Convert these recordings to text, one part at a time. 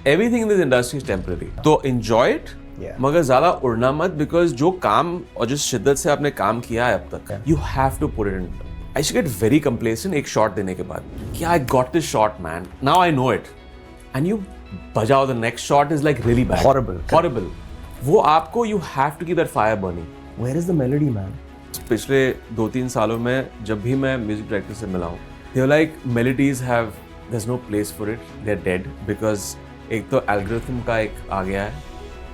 everything in this industry is temporary. तो enjoy it, मगर ज़्यादा उड़ना मत, because जो काम और जिस शिद्दत से आपने काम किया है अब तक, you have to put it in. I should get very complacent एक shot देने के बाद कि I got this shot man, now I know it, and you बजाओ the next shot is like really bad, horrible. वो आपको you have to keep that fire burning. Where is the melody man? पिछले 2-3 सालों में जब भी मैं music director से मिला हूँ, they were like melodies have, there's no place for it, they're dead, because एक तो एल्गोरिथम का एक आ गया है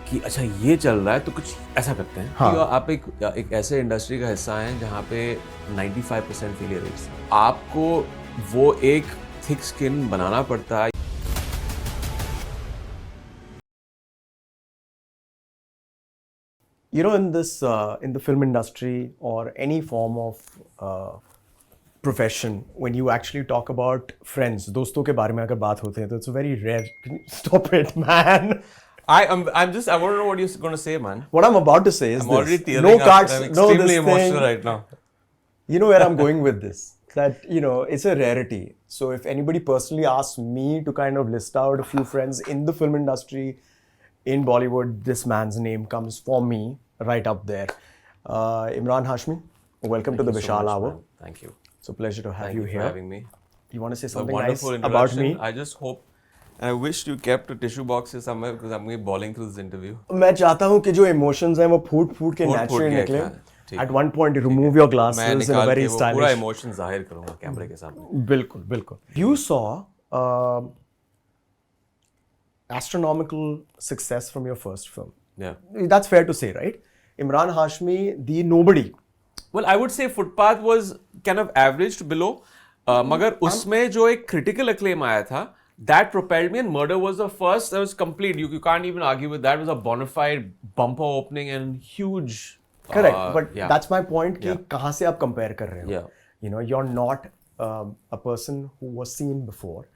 कि अच्छा ये चल रहा है तो कुछ ऐसा करते हैं। हाँ। आप एक ऐसे इंडस्ट्री का हिस्सा हैं जहाँ पे 95% फेलियर रेट्स, आपको वो एक थिक स्किन बनाना पड़ता है। You know, in the film industry or any form of profession, when you actually talk about friends, दोस्तों के बारे में अगर बात होते हैं तो it's a very rare. Stop it, man. I want to know what you're going to say, man. What I'm about to say is I'm this. already tearing No up. cards, I'm no extremely this emotional thing. right now. You know where I'm going with this. That, you know, it's a rarity. So if anybody personally asks me to kind of list out a few friends in the film industry, in Bollywood, this man's name comes for me right up there. Emraan Hashmi, welcome to the Vishal Hour. Man. Thank you. It's a pleasure to have you Thank you here. for having me. You want to say A something nice wonderful about me? I just hope, and I wish you kept a tissue box here somewhere because I'm going to be bawling through this interview. मैं चाहता हूँ कि जो emotions हैं वो फूट के naturally निकले. At one point, remove your glasses in a very stylish. पूरा emotion जाहिर करूँगा कैमरे के सामने. बिल्कुल. You saw astronomical success from your first film. Yeah. That's fair to say, right? Emraan Hashmi, the nobody. Well, I would say Footpath was kind of average to below. मगर उसमें जो एक critical acclaim आया था, that propelled me, and Murder was the first that was complete. You can't even argue with that. It was a bona fide bumper opening and huge. Correct, but yeah. that's my point कि कहाँ से आप compare कर रहे हो? Yeah. You know, you're not a person who was seen before,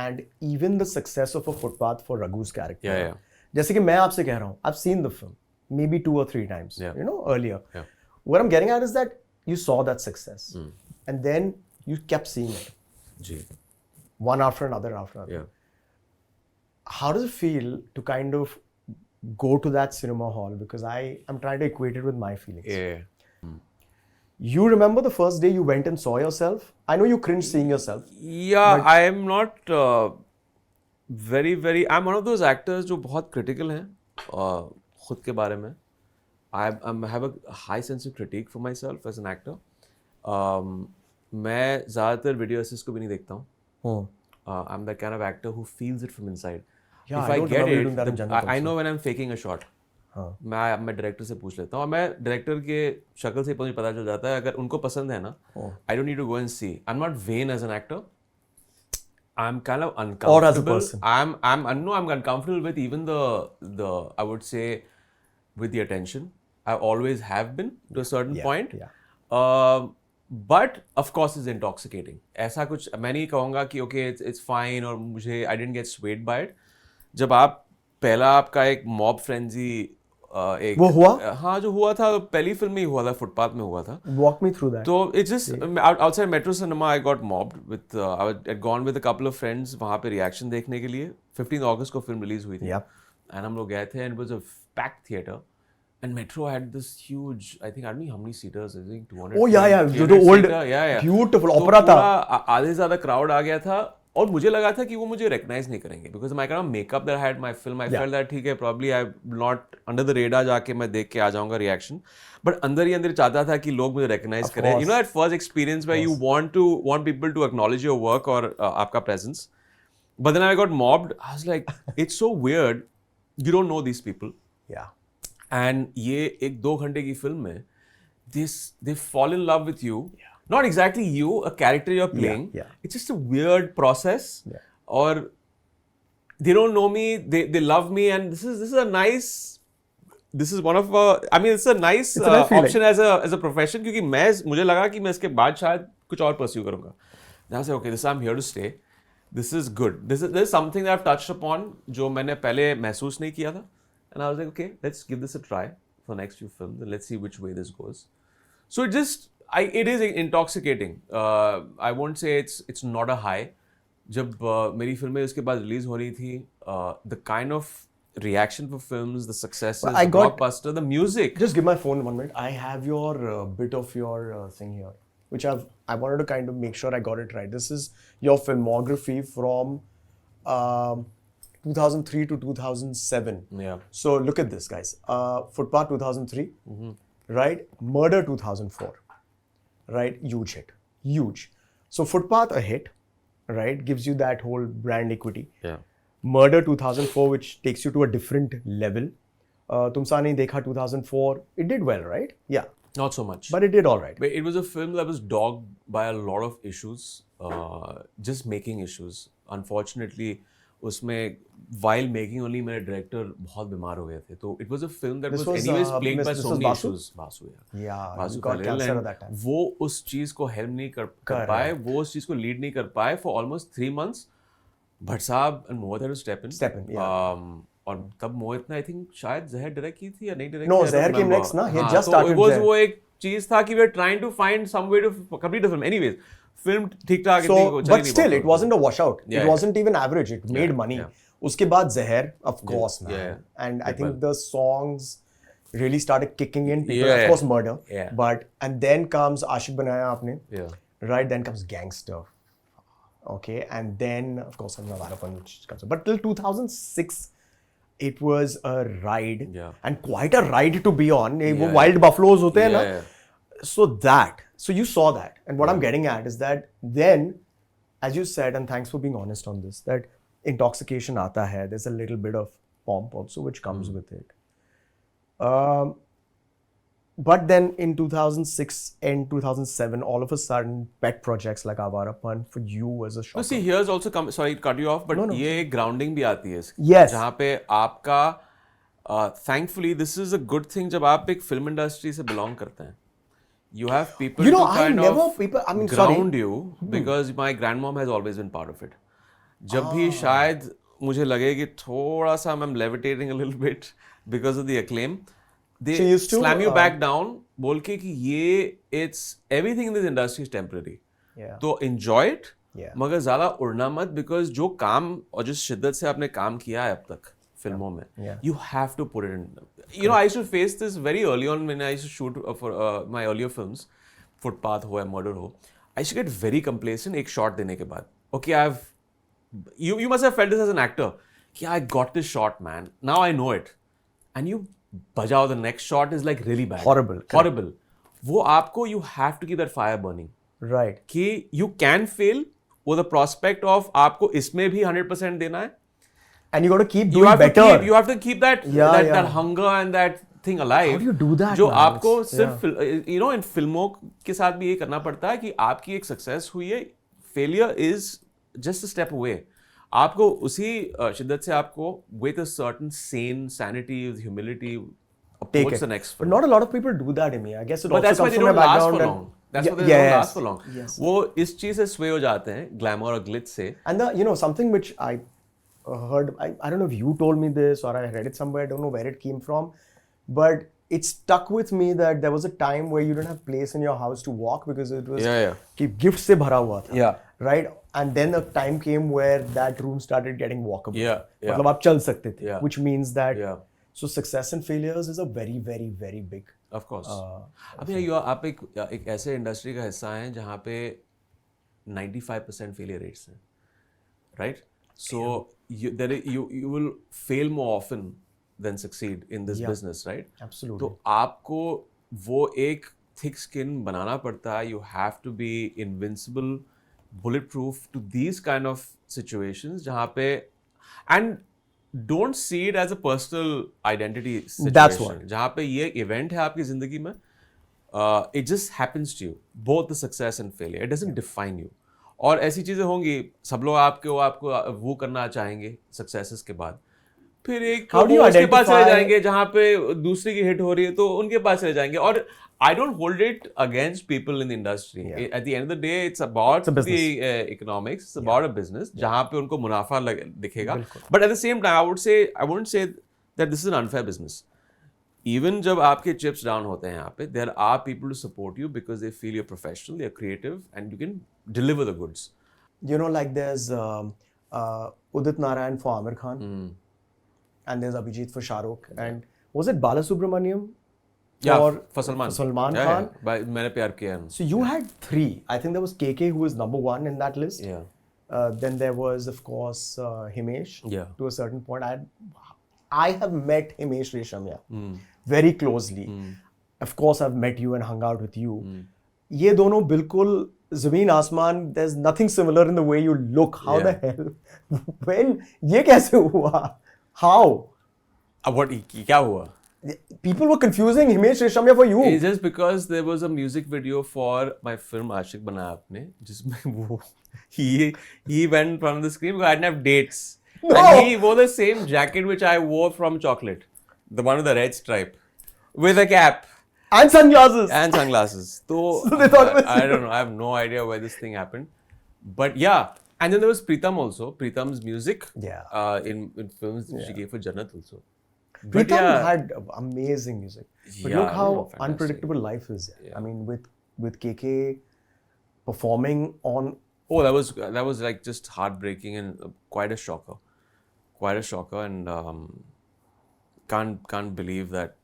and even the success of a Footpath for Raghu's character. Yeah. जैसे कि मैं आपसे कह रहा हूँ, I've seen the film maybe 2 or 3 times, you know, earlier. Yeah. What I'm getting at is that you saw that success, and then you kept seeing it. Ji. One after another. Yeah. How does it feel to kind of go to that cinema hall? Because I'm trying to equate it with my feelings. Yeah. You remember the first day you went and saw yourself? I know you cringed seeing yourself. Yeah, I am not very. I'm one of those actors जो बहुत critical हैं खुद के बारे में. I have a high sense of critique for myself as an actor. मैं ज़्यादातर video assist को भी नहीं देखता हूँ. I'm that kind of actor who feels it from inside. Yeah, If I I don't get remember doing that in it, Jannat I also. know when I'm faking a shot. मैं director से पूछ लेता हूँ और मैं director के शक्ल से मुझे पता चल जाता है अगर उनको पसंद है ना. I don't need to go and see. I'm not vain as an actor. I'm kind of uncomfortable. Or as a person. I'm uncomfortable with even the I would say with the attention. I always have been to a certain point. Yeah. But of course it's intoxicating. ऐसा कुछ मैं नहीं कहूँगा कि okay it's fine और मुझे I didn't get swayed by it. जब आप पहला आपका एक mob frenzy एक वो हुआ? हाँ जो हुआ था पहली फिल्म में ही हुआ था फुटपाथ में हुआ था. Walk me through that. तो it's just outside Metro Cinema I got mobbed with I had gone with a couple of friends वहाँ पे reaction देखने के लिए. 15 अगस्त को फिल्म रिलीज हुई थी. Yep. And हम लोग गए थे and it was a packed theater. And Metro had this huge, I think, I don't know how many seaters, I think 200. Oh yeah. The old, beautiful opera था. आधे से ज़्यादा crowd आ गया था और मुझे लगा था कि वो मुझे recognize नहीं करेंगे because my kind of makeup that I had my film, I felt that ठीक है probably I'm not under the radar जाके मैं देख के आ जाऊँगा reaction. But अंदर ही अंदर चाहता था कि लोग मुझे recognize करें. You know that first experience where you want people to acknowledge your work or आपका presence. But then I got mobbed. I was like, it's so weird. You don't know these people. Yeah. And ये 1-2 घंटे की film में they fall in love with you. Yeah. Not exactly you, a character you're playing. Yeah. It's just a weird process. Yeah. Or they don't know me, they love me, and this is a nice. This is one of I mean it's a nice option as a profession क्योंकि मुझे लगा कि मैं इसके बाद शायद कुछ और pursue करूँगा. Then I was like, okay, this I'm here to stay. This is good. This is something that I've touched upon जो मैंने पहले महसूस नहीं किया था. And I was like, okay, let's give this a try for the next few films and let's see which way this goes. So it is intoxicating. I won't say it's not a high. जब मेरी फिल्में उसके बाद release हो रही थी the kind of reaction for films, the successes, Well, I the got- blockbuster, the music. Just give my phone 1 minute. I have your bit of your thing here, which I wanted to kind of make sure I got it right. This is your filmography from 2003 to 2007. Yeah. So look at this, guys. Footpath 2003, right? Murder 2004, right? Huge hit, huge. So Footpath, a hit, right? Gives you that whole brand equity. Yeah. Murder 2004, which takes you to a different level. Tumsa Nahi Dekha 2004, it did well, right? Yeah, Not so much. but it did all right. But it was a film that was dogged by a lot of issues, just making issues. Unfortunately, उसमें while making only मेरे director बहुत बीमार हो गए थे. तो it was a film that This was was, anyways plagued by this so was many Basu? issues. Basu, yeah. Yeah, Basu he got Khalil, cancer and at that time. वो उस चीज को help नहीं कर पाए, वो उस चीज को lead नहीं कर पाए for almost 3 months. भट्ट साहब and Mohit had to step in. Step in, yeah. और तब मोहित ने I think शायद जहर डायरेक्ट की थी या नहीं डायरेक्ट No, की, I don't Zahar came remember. next, ना? He had हाँ, just तो started it was Zahar. वो एक चीज था कि we were trying to find some way to complete the film. Anyways, film ठीक ठाक So, इतनी चली but नहीं still, बहुत. it wasn't a washout. Yeah, It wasn't even average. It made money. yeah. Uske baad Zahar, of course, man. yeah. And I Did think well. the songs really started kicking in. People, Yeah. of course, Murder. Yeah. But and then comes Aashik Banaya Aapne. Yeah. Right, then comes Gangster. Okay, and then of course Navarapan, which comes. But till 2006, it was a ride, Yeah. and quite a ride to be on. वो Yeah. wild buffaloes होते हैं ना. Yeah. So you saw that, and what I'm getting at is that then, as you said, and thanks for being honest on this, that intoxication आता है. There's a little bit of pomp also which comes with it. But then in 2006 and 2007, all of a sudden, pet projects like Avarapan for you was a shock. No, see, here's also come. Sorry to cut you off, but No. ये एक grounding भी आती है इसकी. Yes. जहाँ पे आपका thankfully this is a good thing जब आप एक film industry से belong करते हैं. You have people You know, to I kind never- of people- I mean, ground sorry. you because my grandmom has always been part of it. जब भी शायद मुझे लगे कि थोड़ा सा I'm levitating a little bit because of the acclaim, they She used to, slam you back down बोल के कि ये it's everything in this industry is temporary. Yeah. तो enjoy it. Yeah. मगर ज़्यादा उड़ना मत बिकॉज जो काम और जिस शिद्दत से आपने काम किया है अब तक फिल्मों में Yeah. you have to put it in. You know, I used to face this very early on when I used to shoot for my earlier films, Footpath हो या Murder हो. I used to get very complacent एक shot देने के बाद. Okay, you must have felt this as an actor. कि I got this shot, man. Now I know it. And you बजाओ the next shot is like really bad. Horrible. Horrible. वो आपको you have to keep that fire burning. Right. कि you can fail with the prospect of आपको इसमें भी 100% देना है. And you got to keep You doing have better. you have to keep that Yeah, yeah. that hunger and that thing alive. How do you do that, जो man? आपको It's- सिर्फ you know इन फिल्मों के साथ भी ये करना पड़ता है कि आपकी एक सक्सेस हुई है, failure is just a step away. आपको उसी शिद्दत से आपको with a certain sanity, with humility Take approach it. the next But film. not a lot of people do that, Amy. I guess it But also that's why comes they from my don't last background. for and- long. That's why they Yes. don't last for long. Yes. वो इस चीज से sway हो जाते हैं glamour और glitz से. And something which I heard, I don't know if you told me this or I read it somewhere, I don't know where it came from, but it stuck with me that there was a time where you didn't have place in your house to walk because it was Yeah. कि gifts से भरा हुआ था. Yeah. Right? And then a time came where that room started getting walkable. Yeah. मतलब आप चल सकते थे. Yeah. Which means that Yeah. so success and failures is a very, very, very big. Of course. अभी आप एक ऐसे industry का हिस्सा हैं जहाँ पे 95% फेलियर रेट्स हैं, right? So you will fail more often than succeed in this business, right? Absolutely. तो आपको वो एक thick skin बनाना पड़ता है. You have to be invincible, bulletproof to these kind of situations जहाँ पे and don't see it as a personal identity situation. That's what. जहाँ पे ये event है आपकी जिंदगी में, it just happens to you, both the success and failure. It doesn't define you. और ऐसी चीजें होंगी, सब लोग आपको वो करना चाहेंगे सक्सेसेस के बाद, फिर एक How do you उसके पास चले identify- जाएंगे जहाँ पे दूसरी की हिट हो रही है तो उनके पास चले जाएंगे. और I don't hold it against people in the industry. Yeah. At the end of the day, it's about a business. the economics. It's about a business जहाँ पे उनको मुनाफा दिखेगा. But at the same time, I wouldn't say that this is an unfair business. Even जब आपके chips down होते हैं यहाँ पे, there are people to support you because they feel you're professional, you're creative, and you can deliver the goods. Like there's Udit Narayan for Amir Khan, and there's Abhijit for Shah Rukh, and was it Balasubramaniam? For Salman Khan. मैंने प्यार किया है. So you had 3. I think there was KK who was number 1 in that list. Yeah. Then there was, of course, Himesh. Yeah. To a certain point, I have met Himesh Reshamya very closely. Of course, I've met you and hung out with you. ये दोनों बिल्कुल ज़मीन आसमान. There's nothing similar in the way you look. How the hell? When? ये कैसे हुआ? How? क्या हुआ? People were confusing Himesh Reshamya for you. It's just because there was a music video for my film Aashik Bana Aapne, जिसमें वो he went from the screen because I didn't have dates. No. And he wore the same jacket which I wore from Chocolate, the one with the red stripe, with a cap and sunglasses. So they thought it was I don't know. I have no idea where this thing happened, but yeah. And then there was Pritam also. Pritam's music. Yeah. In films she gave for Jannat also. Pritam had amazing music. But look how fantastic. Unpredictable life is. Yeah. I mean, with KK performing on. Oh, that was like just heartbreaking and quite a shocker. And can't believe that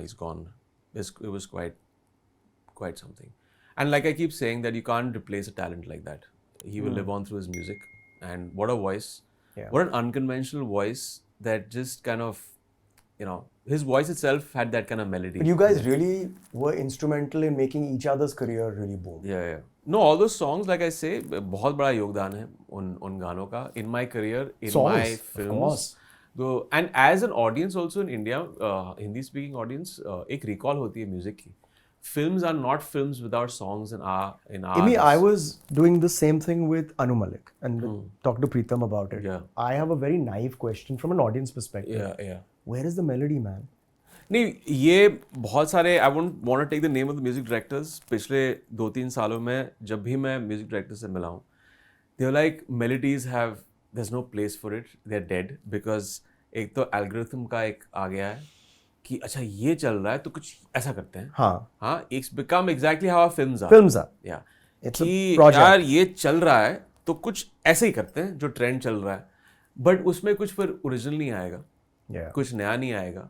he's gone. It was quite something. And like I keep saying that you can't replace a talent like that. He will live on through his music, and what a voice! Yeah. What an unconventional voice that just kind of, his voice itself had that kind of melody. But you guys really were instrumental in making each other's career really boom. Yeah. No, all those songs, like I say, बहुत बड़ा योगदान है उन गानों का in my career, in my films. Of course. So, and as an audience also in India, Hindi speaking audience, एक recall होती है music की. Films are not films without songs in our. I was doing the same thing with Anu Malik and talked to Pritam about it. Yeah. I have a very naive question from an audience perspective. Yeah. Where is the melody, man? नहीं, ये बहुत सारे I won't want to take the name of the music directors. पिछले 2-3 सालों में जब भी मैं music director से मिला हूँ, they're like melodies there's no place for it. They're dead because एक तो algorithm का एक आ गया है कि अच्छा ये चल रहा है तो कुछ ऐसा करते हैं. हाँ. It's become exactly how our films are. Yeah. It's a कि project. यार ये चल रहा है तो कुछ ऐसे ही करते हैं जो ट्रेंड चल रहा है. बट उसमें कुछ फिर ओरिजिनल नहीं आएगा. कुछ नया नहीं आएगा.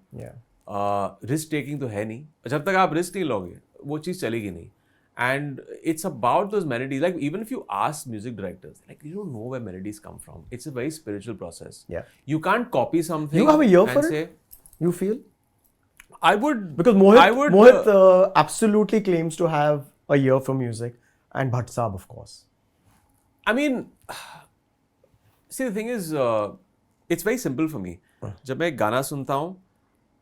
रिस्क टेकिंग तो है नहीं. जब तक आप रिस्क नहीं लोगे वो चीज़ चलेगी नहीं. And it's about those melodies. Like even if you ask music directors, like you don't know where melodies come from. It's a very spiritual process. Yeah. You can't copy something. You have a ear for it? You feel? I would. Because Mohit absolutely claims to have a ear for music, and Bhatt Saab, of course. I mean, see, the thing is, it's very simple for me. जब मैं गाना सुनता हूँ,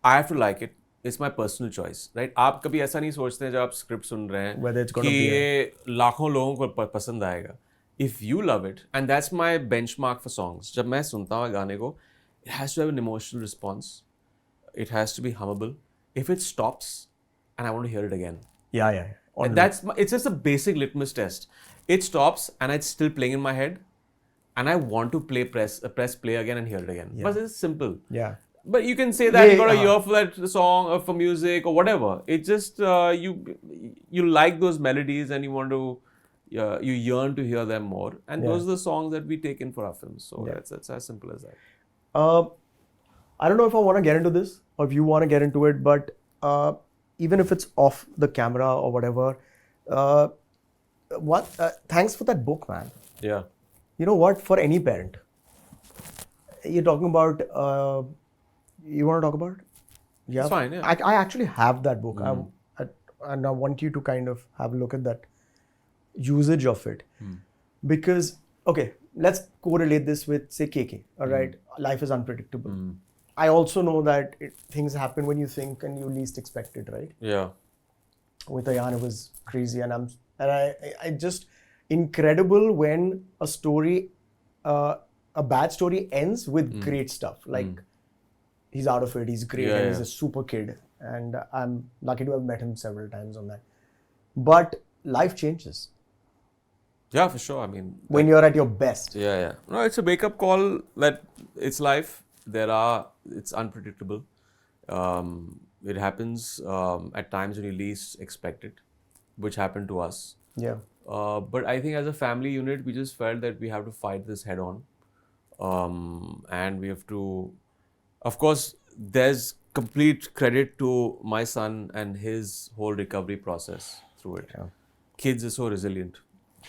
I have to like it. It's my personal choice, right? आप कभी ऐसा नहीं सोचते हैं जब आप स्क्रिप्ट सुन रहे हैं कि ये लाखों लोगों को पसंद आएगा. If you love it, and that's my benchmark for songs. जब मैं सुनता हूँ गाने को, it has to have an emotional response. It has to be hummable. If it stops, and I want to hear it again. Yeah. And it's just a basic litmus test. It stops, and it's still playing in my head, and I want to press play again and hear it again. Yeah. But it's simple. Yeah. But you can say that you got a ear for that song or for music or whatever. It's just you like those melodies and you want to you yearn to hear them more. And those are the songs that we take in for our films. So that's as simple as that. I don't know if I want to get into this or if you want to get into it, but even if it's off the camera or whatever, thanks for that book, man. Yeah. You know what? For any parent, you're talking about. You want to talk about it? Yeah. It's fine. Yeah. I actually have that book, and I want you to kind of have a look at that usage of it, because let's correlate this with say KK. All right, life is unpredictable. I also know that things happen when you think and you least expect it, right? Yeah. With Ayan, it was crazy, and I just incredible when a story, a bad story ends with great stuff. Like he's out of it, he's great, and he's a super kid, and I'm lucky to have met him several times on that. But life changes. Yeah, for sure. I mean, when you're at your best. Yeah. No, it's a wake-up call that it's life. It's unpredictable. It happens at times when you least expect it, which happened to us. Yeah. But I think as a family unit, we just felt that we have to fight this head on and we have to, of course, there's complete credit to my son and his whole recovery process through it. Yeah. Kids are so resilient.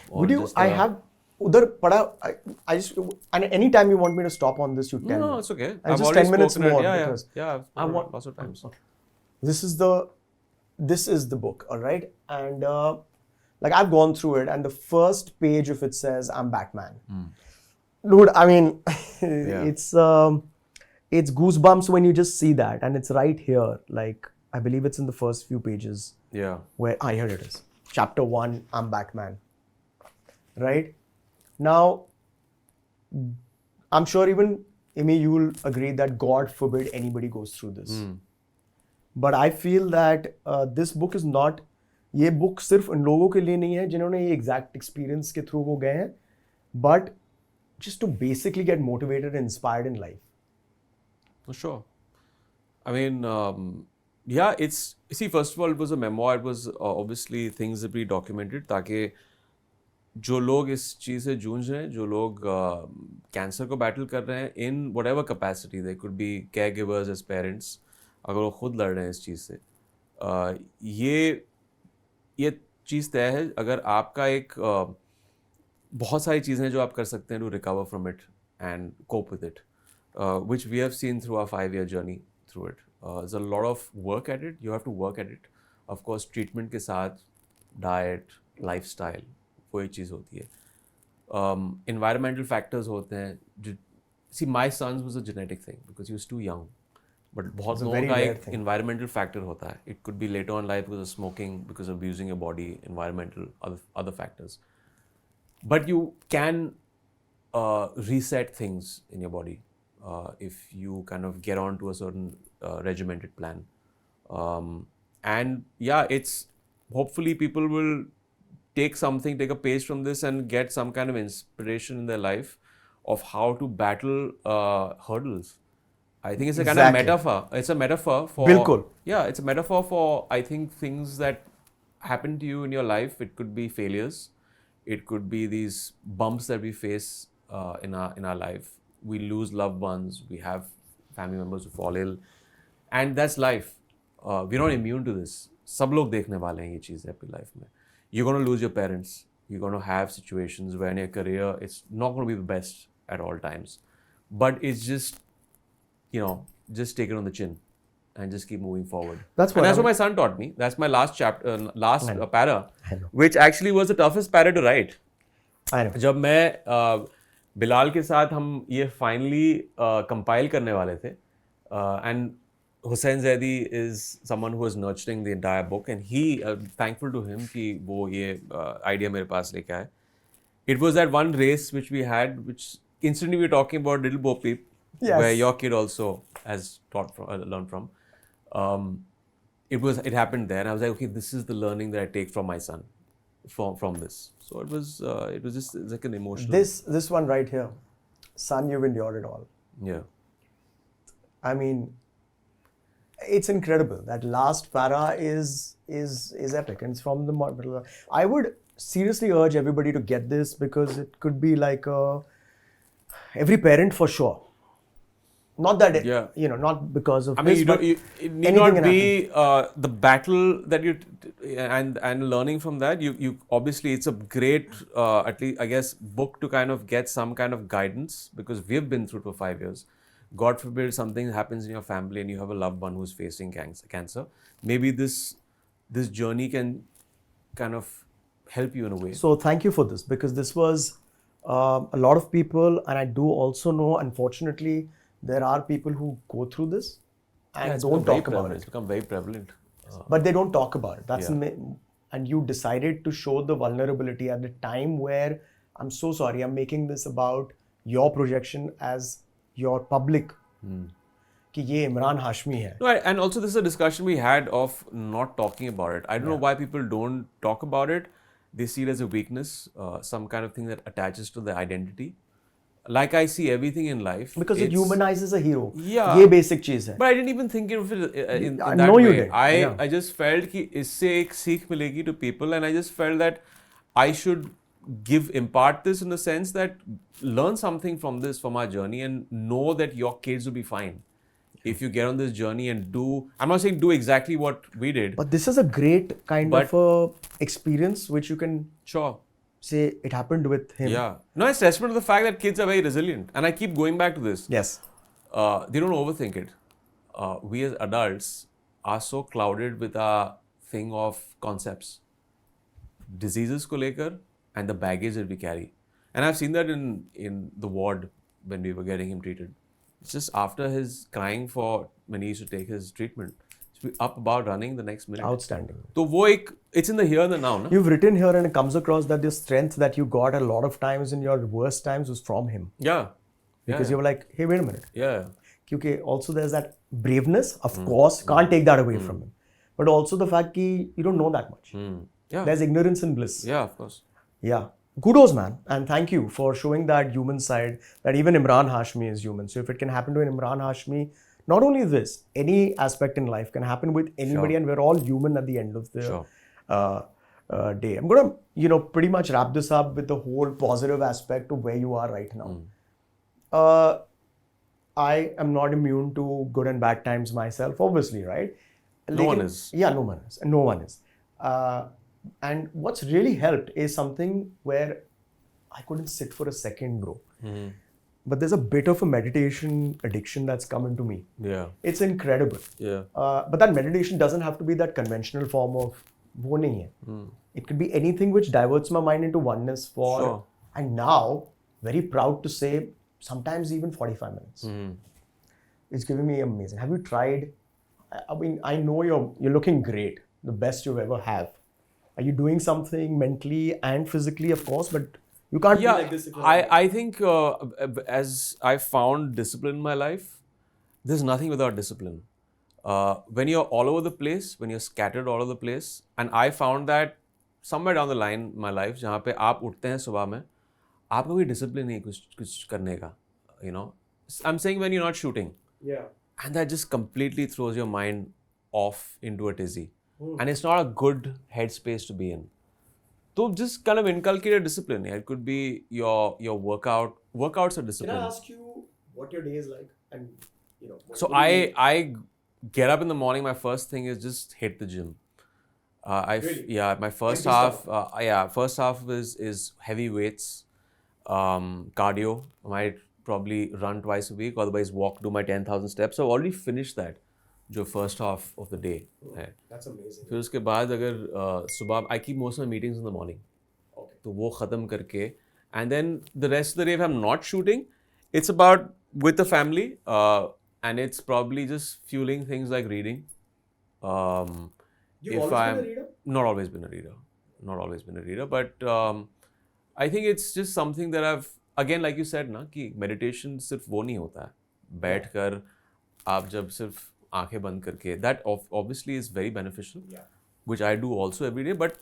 Would you? Just, I have. Udhar pada. I just. And anytime you want me to stop on this, you tell me. No, it's okay. And I've just already 10 minutes spoken it. more Yeah, because yeah. I've I spoken want lots of times. This is the book, all right? And like I've gone through it, and the first page of it says, "I'm Batman." Dude, I mean, it's goosebumps when you just see that, and it's right here. Like I believe it's in the first few pages. Yeah. Where here it is. Chapter 1, I'm Batman. Right? Now, I'm sure even Amy, you will agree that God forbid anybody goes through this. But I feel that this book is not, ये book सिर्फ उन लोगों के लिए नहीं है जिन्होंने ये exact experience के through वो गए हैं, but just to basically get motivated and inspired in life. For sure. I mean, yeah, see, first of all, it was a memoir. It was obviously things that we documented ताकि जो लोग इस चीज़ से जूझ रहे हैं, जो लोग कैंसर को बैटल कर रहे हैं in whatever capacity, they could be caregivers as parents, अगर वो खुद लड़ रहे हैं इस चीज़ से, ये चीज़ तय है अगर आपका एक बहुत सारी चीज़ें हैं जो आप कर सकते हैं to recover from it and cope with it, which we have seen through our 5-year journey through it. There's a lot of work at it. You have to work at it. Of course, treatment के साथ diet, lifestyle, वो एक चीज़ होती है. Environmental factors होते हैं. See, my son's was a genetic thing because he was too young. But बहुत लोगों का एक environmental factor होता है. It could be later on life because of smoking, because of abusing your body, environmental, other factors. But you can reset things in your body if you kind of get on to a certain regimented plan. And yeah, it's hopefully people will take a page from this and get some kind of inspiration in their life of how to battle hurdles. I think it's a kind of metaphor. It's a metaphor for... Bilkul. Yeah, it's a metaphor for, I think, things that happen to you in your life. It could be failures. It could be these bumps that we face in our life. We lose loved ones. We have family members who fall ill. And that's life. We're not immune to this. सब लोग देखने वाले हैं ये चीज़ें अपनी life में. You're going to lose your parents. You're going to have situations where in your career, it's not going to be the best at all times. But it's just, just take it on the chin and just keep moving forward. That's what my son taught me. That's my last chapter, para, which actually was the toughest para to write. I know. जब मैं बिलाल के साथ हम ये finally compile करने वाले थे, and Hussain Zaidi is someone who is nurturing the entire book, and he, thankful to him कि वो ये idea मेरे पास लेके आए. It was that one race which we had, which instantly we were talking about Little Bo Peep, where your kid also has learned from. It happened there, and I was like, okay, this is the learning that I take from my son, from this. So it was just like an emotional. This one right here, son, you've endured it all. Yeah. I mean, it's incredible. That last para is epic, and it's from the middle. I would seriously urge everybody to get this because it could be like every parent for sure. Not that not because of. I mean, this, it need not be the battle that you and learning from that. You obviously it's a great at least I guess book to kind of get some kind of guidance because we've been through it for 5 years. God forbid something happens in your family and you have a loved one who's facing cancer. Maybe this journey can kind of help you in a way. So thank you for this because this was a lot of people, and I do also know, unfortunately, there are people who go through this and don't talk about it. It's become very prevalent. But they don't talk about it. And you decided to show the vulnerability at the time where, I'm so sorry, I'm making this about your projection as your public. कि ये Emraan Hashmi hai. No, and also this is a discussion we had of not talking about it. I don't know why people don't talk about it. They see it as a weakness, some kind of thing that attaches to their identity. Like I see everything in life. Because it humanizes a hero. Yeah. ये basic चीज़ है. But I didn't even think of it in that no, way. You did. I just felt कि इससे एक सीख मिलेगी to people, and I just felt that I should impart this in the sense that learn something from this, from our journey, and know that your kids will be fine if you get on this journey and do. I'm not saying do exactly what we did, But this is a great kind of experience which you can say it happened with him. Yeah. No, it's testament to the fact that kids are very resilient. And I keep going back to this. Yes. They don't overthink it. We as adults are so clouded with our thing of concepts. Diseases ko lekar and the baggage that we carry. And I've seen that in the ward when we were getting him treated. It's just after his crying for when he used to take his treatment. Up about running the next minute. Outstanding. So it's in the here and the now. Na? You've written here and it comes across that the strength that you got a lot of times in your worst times was from him. Yeah. Because you were like, hey, wait a minute. Yeah. Because also there's that braveness, of course, can't take that away from him. But also the fact that you don't know that much. Yeah. There's ignorance and bliss. Yeah, of course. Yeah. Kudos, man. And thank you for showing that human side, that even Emraan Hashmi is human. So if it can happen to an Emraan Hashmi, not only this, any aspect in life can happen with anybody, and we're all human at the end of the day. I'm going to, pretty much wrap this up with the whole positive aspect of where you are right now. I am not immune to good and bad times myself, obviously, right? No one is. Yeah, no one is. No one is. And what's really helped is something where I couldn't sit for a second, bro. But there's a bit of a meditation addiction that's come into me. Yeah. It's incredible. Yeah. But that meditation doesn't have to be that conventional form of wo nahi hai. It could be anything which diverts my mind into oneness for. Sure. And now, very proud to say, sometimes even 45 minutes. It's giving me amazing. Have you tried? I mean, I know you're looking great. The best you ever have. Are you doing something mentally and physically, of course, but you can't be like this. I think as I found discipline in my life, there's nothing without discipline. When you're all over the place, when you're scattered all over the place, and I found that somewhere down the line in my life, जहाँ पे आप उठते हैं सुबह में, आपको कोई discipline नहीं कुछ करने का, I'm saying when you're not shooting. Yeah. And that just completely throws your mind off into a tizzy. And it's not a good headspace to be in. So just kind of inculcate a discipline. It could be your workout. Workouts are discipline. Can I ask you what your day is like? And so I get up in the morning. My first thing is just hit the gym. Really? Yeah, my first half. First half is heavy weights, cardio. I might probably run twice a week. Otherwise, do my 10,000 steps. So I've already finished that. जो first half of the day है. That's amazing. फिर उसके बाद अगर सुबह I keep most of my meetings in the morning. Okay. तो वो ख़त्म करके and then the rest of the day if I'm not shooting, it's about with the family and it's probably just fueling things like reading. You've always been a reader? Not always been a reader, but I think it's just something that I've again like you said ना कि meditation सिर्फ वो नहीं होता है बैठकर आप जब सिर्फ आंखें बंद करके that obviously is very beneficial, which I do also every day. But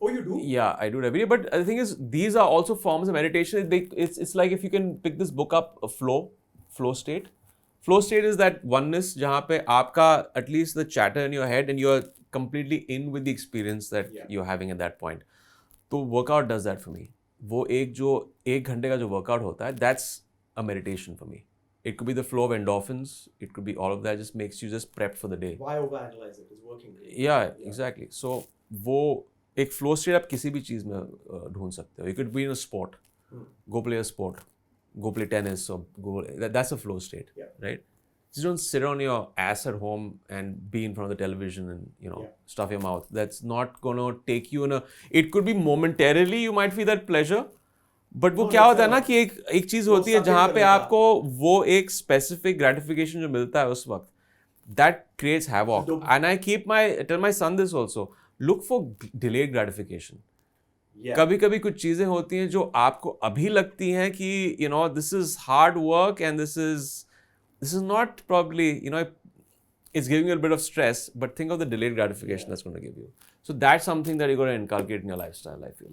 you do? Yeah, I do it every day. But the thing is, these are also forms of meditation. It's like if you can pick this book up, a flow state. Flow state is that oneness जहाँ पे आपका at least the chatter in your head and you're completely in with the experience that you're having at that point. तो workout does that for me. वो एक घंटे का जो workout होता है, that's a meditation for me. It could be the flow of endorphins. It could be all of that. Just makes you just prepped for the day. Why overanalyze it? It's working. Yeah, exactly. So वो एक flow state आप किसी भी चीज़ में ढूंढ सकते हो. You could be in a sport. Go play a sport. Go play tennis or go. That's a flow state, right? Just don't sit on your ass at home and be in front of the television and stuff your mouth. That's not gonna take you in a. It could be momentarily you might feel that pleasure. But वो क्या होता है ना कि एक चीज होती है जहाँ पे आपको वो एक स्पेसिफिक ग्रेटिफिकेशन जो मिलता है उस वक्त that creates havoc and I tell my son this also look for delayed gratification कभी कभी कुछ चीजें होती हैं जो आपको अभी लगती हैं कि this is hard work and this is not probably it's giving you a bit of stress, but think of the delayed gratification that's going to give you. So that's something that you're going to inculcate in your lifestyle, I feel.